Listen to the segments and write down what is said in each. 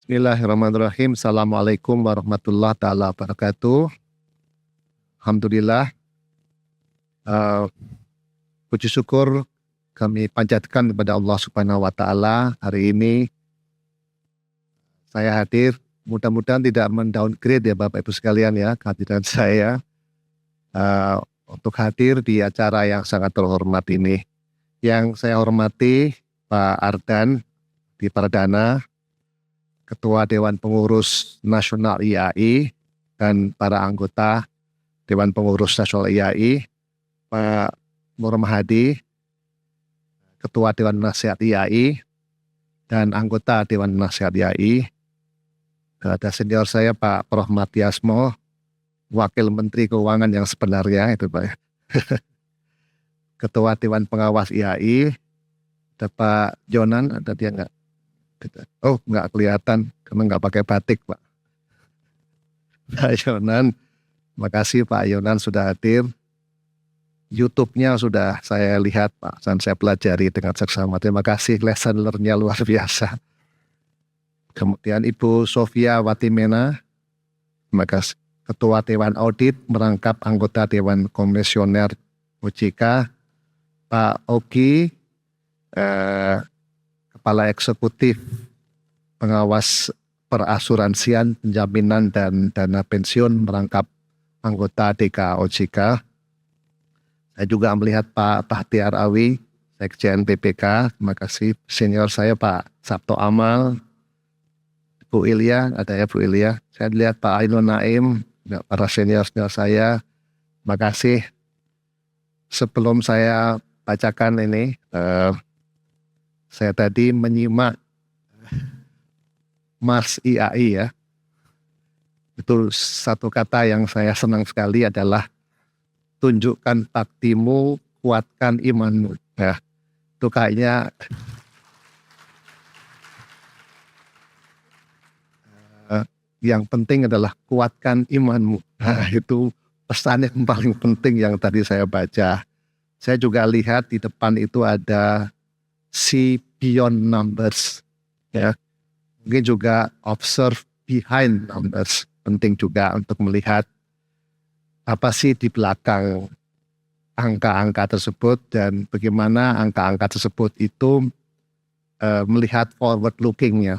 Bismillahirrahmanirrahim. Assalamualaikum warahmatullahi taala wabarakatuh. Alhamdulillah, eh, puji syukur kami panjatkan kepada Allah Subhanahu wa taala. Hari ini saya hadir, mudah-mudahan tidak mendowngrade ya Bapak Ibu sekalian ya kehadiran saya untuk hadir di acara yang sangat terhormat ini. Yang saya hormati Pak Ardan di Perdana, Ketua Dewan Pengurus Nasional IAI, dan para anggota Dewan Pengurus Nasional IAI, Pak Nur Mahadi, Ketua Dewan Nasihat IAI, dan anggota Dewan Nasihat IAI. Ada senior saya Pak Prof. Matiasmo, Wakil Menteri Keuangan yang sebenarnya itu Pak. Ketua Dewan Pengawas IAI, ada Pak Jonan, ada dia enggak? Oh, nggak kelihatan karena nggak pakai batik, Pak. Pak Yonan, makasih Pak Yonan sudah hadir. YouTube-nya sudah saya lihat, Pak, dan saya pelajari dengan seksama. Terima kasih, lesson learn-nya luar biasa. Kemudian Ibu Sofia Watimena, terima kasih. Ketua Dewan Audit merangkap anggota Dewan Komisioner OJK, Pak Ogi, Kepala Eksekutif Pengawas Perasuransian, Penjaminan, dan Dana Pensiun merangkap anggota DK OJK. Saya juga melihat Pak Bahtiar Awi, Sekjen BPK, terima kasih. Senior saya Pak Sabto Amal, Bu Ilya, ada ya Bu Ilya. Saya lihat Pak Ainun Naim, para senior-senior saya, terima kasih. Sebelum saya bacakan ini, saya tadi menyimak Mars IAI ya. Itu satu kata yang saya senang sekali adalah tunjukkan baktimu, kuatkan imanmu. Ya, itu kayaknya yang penting adalah kuatkan imanmu. Nah, itu pesan yang paling penting yang tadi saya baca. Saya juga lihat di depan itu ada see beyond numbers, ya. Mungkin juga observe behind numbers, penting juga untuk melihat apa sih di belakang angka-angka tersebut dan bagaimana angka-angka tersebut itu melihat forward lookingnya.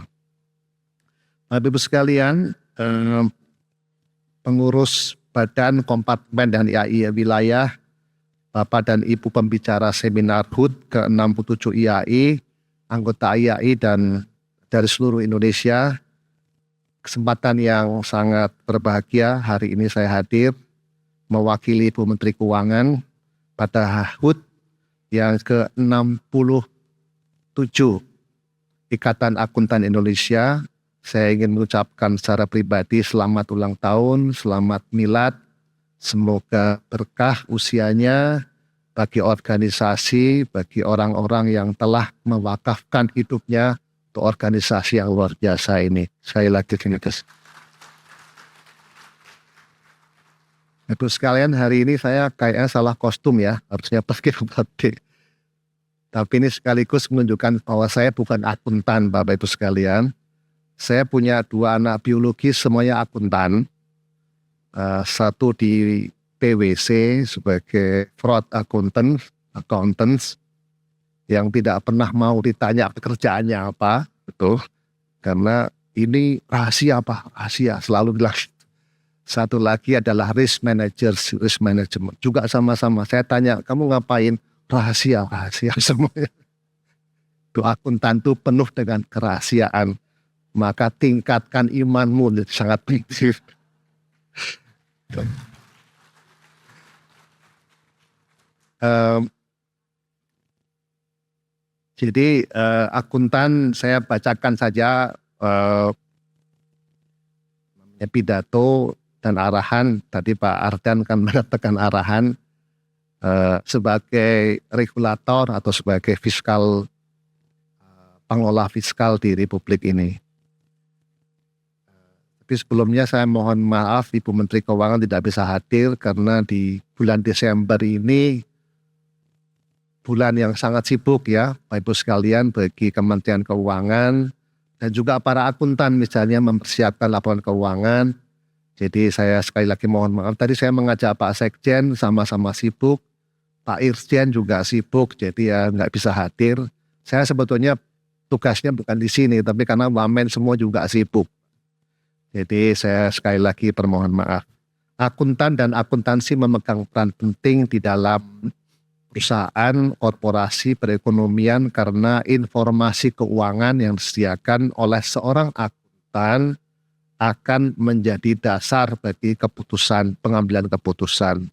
Bapak Ibu sekalian, pengurus Badan Kompartemen dan IAI wilayah, Bapak dan Ibu pembicara seminar HUT ke-67 IAI, anggota IAI dan dari seluruh Indonesia, kesempatan yang sangat berbahagia hari ini saya hadir mewakili Ibu Menteri Keuangan pada HUT yang ke-67 Ikatan Akuntan Indonesia. Saya ingin mengucapkan secara pribadi selamat ulang tahun, selamat milad. Semoga berkah usianya bagi organisasi, bagi orang-orang yang telah mewakafkan hidupnya untuk organisasi yang luar biasa ini. Sekali lagi terima kasih. Ibu sekalian, hari ini saya kayaknya salah kostum ya, harusnya pakai batik. Tapi ini sekaligus menunjukkan bahwa saya bukan akuntan, Bapak Ibu sekalian. Saya punya 2 anak biologi, semuanya akuntan. Satu di PwC sebagai fraud accountants yang tidak pernah mau ditanya pekerjaannya apa, betul. Karena ini rahasia apa? Rahasia, selalu bilang. Satu lagi adalah risk management. Juga sama-sama. Saya tanya, kamu ngapain? Rahasia semuanya. Itu akuntan itu penuh dengan kerahasiaan. Maka tingkatkan imanmu, sangat penting. Jadi akuntan saya bacakan saja pidato dan arahan. Tadi Pak Ardan kan mengatakan arahan sebagai regulator atau sebagai fiskal, pengelola fiskal di Republik ini. Tapi sebelumnya saya mohon maaf Ibu Menteri Keuangan tidak bisa hadir karena di bulan Desember ini bulan yang sangat sibuk ya Bapak Ibu sekalian bagi Kementerian Keuangan dan juga para akuntan misalnya mempersiapkan laporan keuangan. Jadi saya sekali lagi mohon maaf, tadi saya mengajak Pak Sekjen sama-sama sibuk, Pak Irjen juga sibuk, jadi ya nggak bisa hadir. Saya sebetulnya tugasnya bukan di sini, tapi karena wamen semua juga sibuk. Jadi saya sekali lagi permohon maaf. Akuntan dan akuntansi memegang peran penting di dalam perusahaan, korporasi, perekonomian karena informasi keuangan yang disediakan oleh seorang akuntan akan menjadi dasar bagi pengambilan keputusan.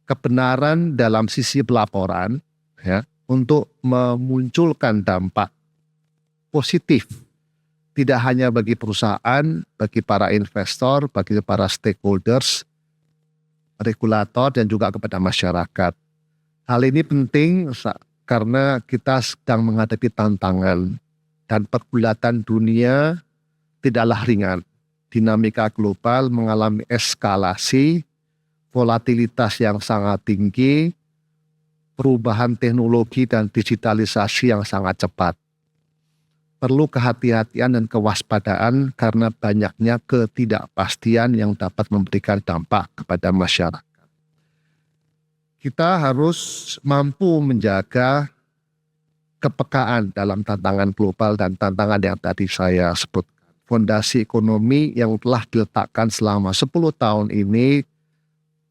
Kebenaran dalam sisi pelaporan ya, untuk memunculkan dampak positif tidak hanya bagi perusahaan, bagi para investor, bagi para stakeholders, regulator dan juga kepada masyarakat. Hal ini penting karena kita sedang menghadapi tantangan dan pergulatan dunia tidaklah ringan. Dinamika global mengalami eskalasi, volatilitas yang sangat tinggi, perubahan teknologi dan digitalisasi yang sangat cepat. Perlu kehati-hatian dan kewaspadaan karena banyaknya ketidakpastian yang dapat memberikan dampak kepada masyarakat. Kita harus mampu menjaga kepekaan dalam tantangan global dan tantangan yang tadi saya sebut. Fondasi ekonomi yang telah diletakkan selama 10 tahun ini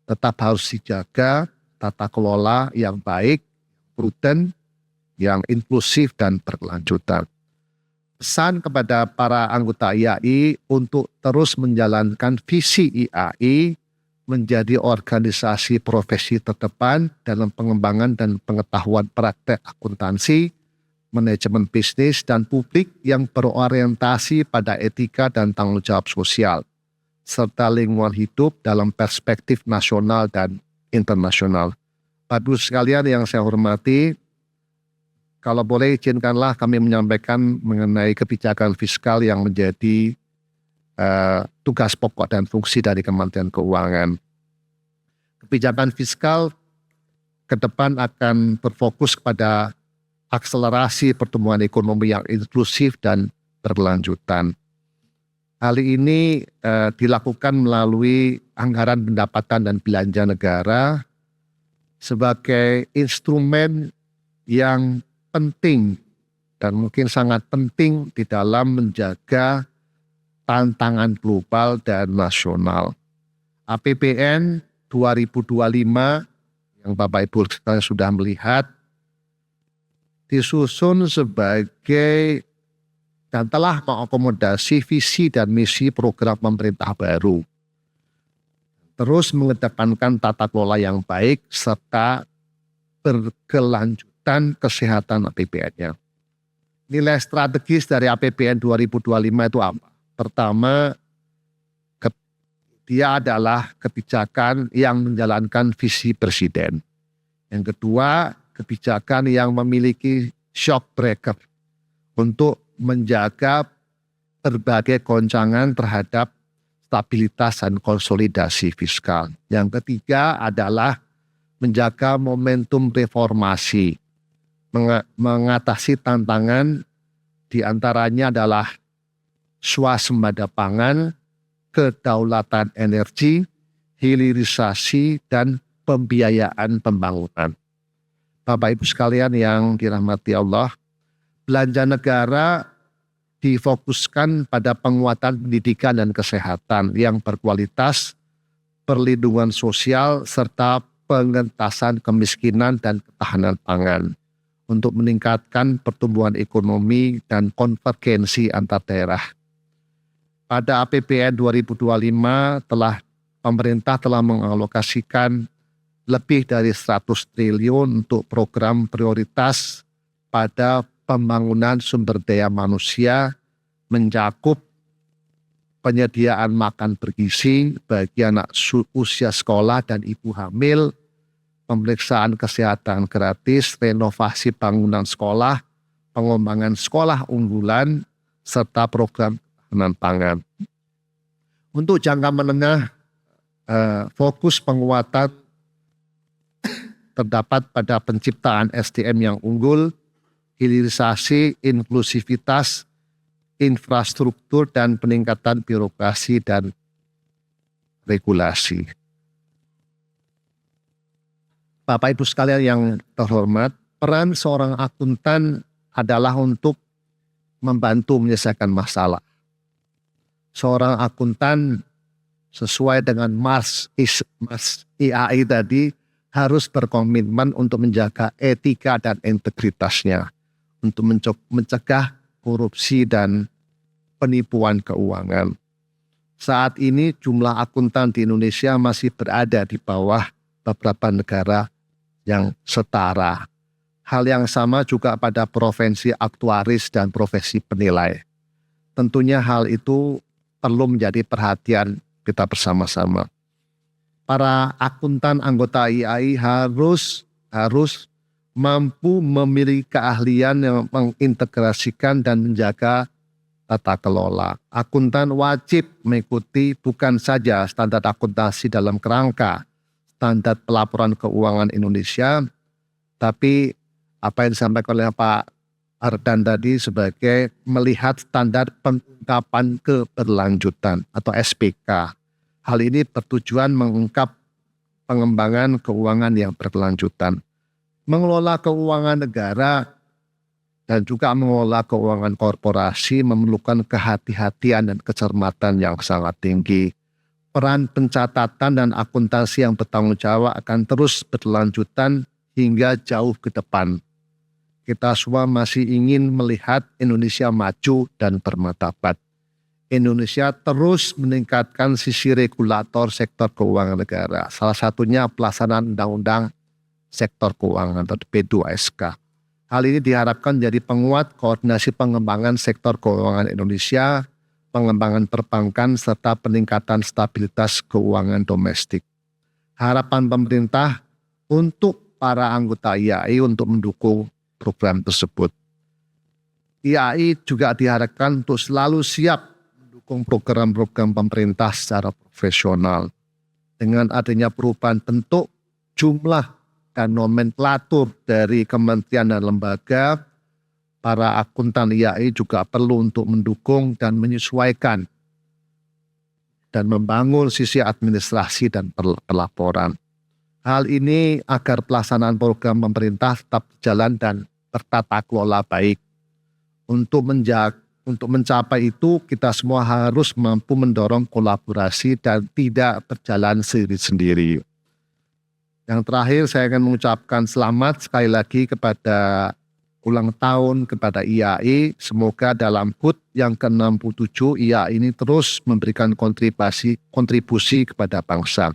tetap harus dijaga, tata kelola yang baik, prudent, yang inklusif dan berkelanjutan. Pesan kepada para anggota IAI untuk terus menjalankan visi IAI menjadi organisasi profesi terdepan dalam pengembangan dan pengetahuan praktek akuntansi, manajemen bisnis dan publik yang berorientasi pada etika dan tanggung jawab sosial, serta lingkungan hidup dalam perspektif nasional dan internasional. Bapak Ibu sekalian yang saya hormati, kalau boleh izinkanlah kami menyampaikan mengenai kebijakan fiskal yang menjadi tugas pokok dan fungsi dari Kementerian Keuangan. Kebijakan fiskal ke depan akan berfokus pada akselerasi pertumbuhan ekonomi yang inklusif dan berkelanjutan. Hal ini dilakukan melalui anggaran pendapatan dan belanja negara sebagai instrumen yang penting dan mungkin sangat penting di dalam menjaga tantangan global dan nasional. APBN 2025 yang Bapak Ibu sekalian sudah melihat disusun sebagai dan telah mengakomodasi visi dan misi program pemerintah baru. Terus mengedepankan tata kelola yang baik serta berkelanjutan kesehatan APBN-nya. Nilai strategis dari APBN 2025 itu apa? Pertama, dia adalah kebijakan yang menjalankan visi presiden. Yang kedua, kebijakan yang memiliki shock breaker untuk menjaga berbagai goncangan terhadap stabilitas dan konsolidasi fiskal. Yang ketiga adalah menjaga momentum reformasi, mengatasi tantangan diantaranya adalah swasembada pangan, kedaulatan energi, hilirisasi, dan pembiayaan pembangunan. Bapak Ibu sekalian yang dirahmati Allah, belanja negara difokuskan pada penguatan pendidikan dan kesehatan yang berkualitas, perlindungan sosial, serta pengentasan kemiskinan dan ketahanan pangan untuk meningkatkan pertumbuhan ekonomi dan konvergensi antar daerah. Pada APBN 2025 pemerintah telah mengalokasikan lebih dari 100 triliun untuk program prioritas pada pembangunan sumber daya manusia, mencakup penyediaan makan bergizi bagi anak usia sekolah dan ibu hamil, pemeriksaan kesehatan gratis, renovasi bangunan sekolah, pengembangan sekolah unggulan, serta program ketahanan pangan. Untuk jangka menengah, fokus penguatan terdapat pada penciptaan SDM yang unggul, hilirisasi, inklusivitas, infrastruktur dan peningkatan birokrasi dan regulasi. Bapak Ibu sekalian yang terhormat, peran seorang akuntan adalah untuk membantu menyelesaikan masalah. Seorang akuntan sesuai dengan Mas IAI tadi harus berkomitmen untuk menjaga etika dan integritasnya, untuk mencegah korupsi dan penipuan keuangan. Saat ini jumlah akuntan di Indonesia masih berada di bawah beberapa negara yang setara. Hal yang sama juga pada profesi aktuaris dan profesi penilai. Tentunya hal itu perlu menjadi perhatian kita bersama-sama. Para akuntan anggota IAI harus mampu memiliki keahlian yang mengintegrasikan dan menjaga tata kelola. Akuntan wajib mengikuti bukan saja standar akuntansi dalam kerangka standar pelaporan keuangan Indonesia, tapi apa yang disampaikan oleh Pak Ardan tadi sebagai melihat standar pengungkapan keberlanjutan atau SPK. Hal ini bertujuan mengungkap pengembangan keuangan yang berkelanjutan. Mengelola keuangan negara dan juga mengelola keuangan korporasi memerlukan kehati-hatian dan kecermatan yang sangat tinggi. Peran pencatatan dan akuntansi yang bertanggung jawab akan terus berkelanjutan hingga jauh ke depan. Kita semua masih ingin melihat Indonesia maju dan bermartabat. Indonesia terus meningkatkan sisi regulator sektor keuangan negara. Salah satunya pelaksanaan undang-undang sektor keuangan atau P2SK. Hal ini diharapkan jadi penguat koordinasi pengembangan sektor keuangan Indonesia, pengembangan perbankan, serta peningkatan stabilitas keuangan domestik. Harapan pemerintah untuk para anggota IAI untuk mendukung program tersebut. IAI juga diharapkan untuk selalu siap mendukung program-program pemerintah secara profesional. Dengan adanya perubahan bentuk, jumlah, dan nomenklatur dari kementerian dan lembaga, para akuntan IAI juga perlu untuk mendukung dan menyesuaikan dan membangun sisi administrasi dan pelaporan. Hal ini agar pelaksanaan program pemerintah tetap berjalan dan bertata kelola baik. Untuk mencapai itu, kita semua harus mampu mendorong kolaborasi dan tidak berjalan sendiri-sendiri. Yang terakhir, saya akan mengucapkan selamat sekali lagi kepada ulang tahun kepada IAI. Semoga dalam HUT yang ke-67 IAI ini terus memberikan kontribusi kepada bangsa.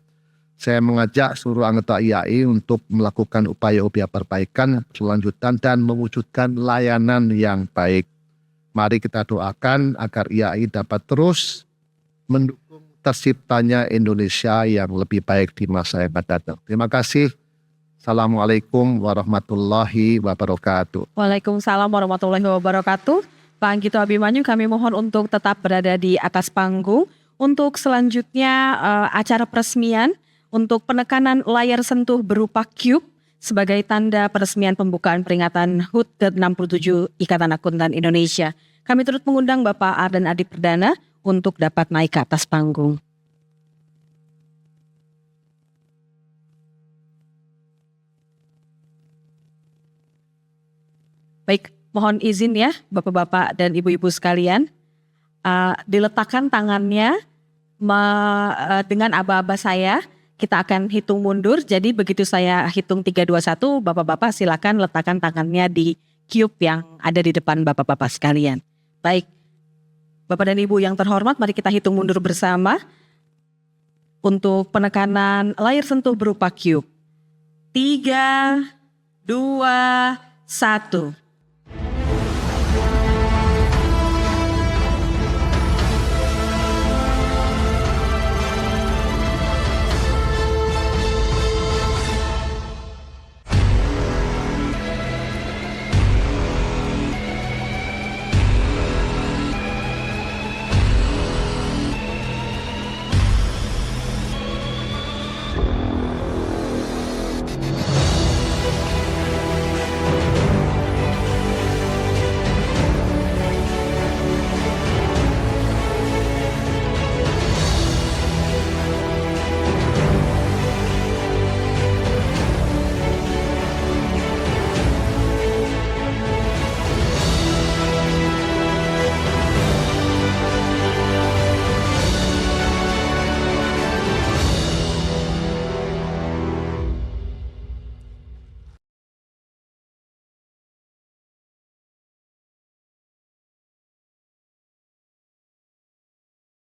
Saya mengajak seluruh anggota IAI untuk melakukan upaya-upaya perbaikan, kelanjutan, dan mewujudkan layanan yang baik. Mari kita doakan agar IAI dapat terus mendukung terciptanya Indonesia yang lebih baik di masa yang akan datang. Terima kasih. Assalamualaikum warahmatullahi wabarakatuh. Waalaikumsalam warahmatullahi wabarakatuh. Pak Anggito Abimanyu, kami mohon untuk tetap berada di atas panggung. Untuk selanjutnya acara peresmian untuk penekanan layar sentuh berupa cube sebagai tanda peresmian pembukaan peringatan HUT ke-67 Ikatan Akuntan Indonesia. Kami turut mengundang Bapak Ardan Adi Perdana untuk dapat naik ke atas panggung. Baik, mohon izin ya Bapak-Bapak dan Ibu-Ibu sekalian, diletakkan tangannya dengan aba-aba saya. Kita akan hitung mundur, jadi begitu saya hitung 3, 2, 1, Bapak-Bapak silakan letakkan tangannya di cube yang ada di depan Bapak-Bapak sekalian. Baik, Bapak dan Ibu yang terhormat, mari kita hitung mundur bersama untuk penekanan layar sentuh berupa cube. 3, 2, 1.